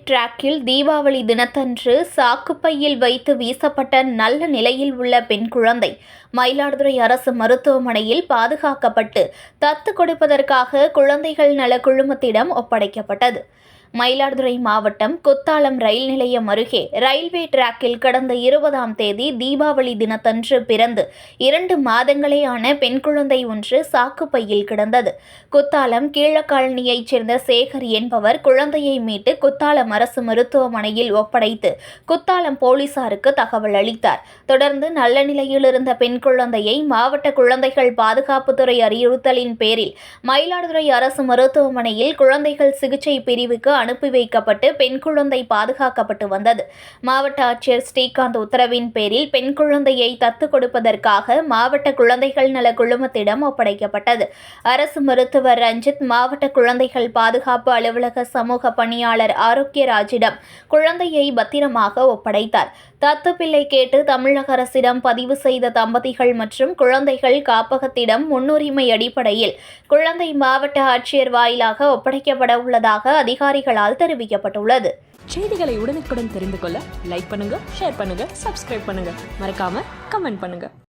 டிராக்கில் தீபாவளி தினத்தன்று சாக்குப்பையில் வைத்து வீசப்பட்ட நல்ல நிலையில் உள்ள பெண் குழந்தை மயிலாடுதுறை அரசு மருத்துவமனையில் பாதுகாக்கப்பட்டு தத்து கொடுப்பதற்காக குழந்தைகள் நல குழுமத்திடம் ஒப்படைக்கப்பட்டது. மயிலாடுதுறை மாவட்டம் குத்தாலம் ரயில் நிலையம் அருகே ரயில்வே டிராக்கில் கடந்த 20ஆம் தேதி தீபாவளி தினத்தன்று பிறந்து 2 மாதங்களே ஆன பெண் குழந்தை ஒன்று சாக்குப்பையில் கிடந்தது. குத்தாலம் கீழக்காலனியைச் சேர்ந்த சேகர் என்பவர் குழந்தையை மீட்டு குத்தாலம் அரசு மருத்துவமனையில் ஒப்படைத்து குத்தாலம் போலீசாருக்கு தகவல் அளித்தார். தொடர்ந்து நல்ல நிலையில் இருந்த பெண் குழந்தையை மாவட்ட குழந்தைகள் பாதுகாப்புத்துறை அறிவுறுத்தலின் பேரில் மயிலாடுதுறை அரசு மருத்துவமனையில் குழந்தைகள் சிகிச்சை பிரிவுக்கு அனுப்பி வைக்கப்பட்டு பெண் குழந்தை பாதுகாக்கப்பட்டு வந்தது. மாவட்ட ஆட்சியர் ஸ்ரீகாந்த் உத்தரவின் பேரில் பெண் குழந்தையை தத்து கொடுப்பதற்காக மாவட்ட குழந்தைகள் நல குழுமத்திடம் ஒப்படைக்கப்பட்டது. அரசு மருத்துவர் ரஞ்சித் மாவட்ட குழந்தைகள் பாதுகாப்பு அலுவலக சமூக பணியாளர் ஆரோக்கியராஜிடம் குழந்தையை பத்திரமாக ஒப்படைத்தார். தத்து பிள்ளை கேட்டு தமிழக அரசிடம் பதிவு செய்த தம்பதிகள் மற்றும் குழந்தைகள் காப்பகத்திடம் முன்னுரிமை அடிப்படையில் குழந்தை மாவட்ட ஆட்சியர் வாயிலாக ஒப்படைக்கப்பட உள்ளதாக அதிகாரிகளால் தெரிவிக்கப்பட்டுள்ளது. செய்திகளை உடனுக்குடன் தெரிந்து கொள்ள லைக் பண்ணுங்க, ஷேர் பண்ணுங்க, சப்ஸ்கிரைப் பண்ணுங்க, மறக்காம கமெண்ட் பண்ணுங்க.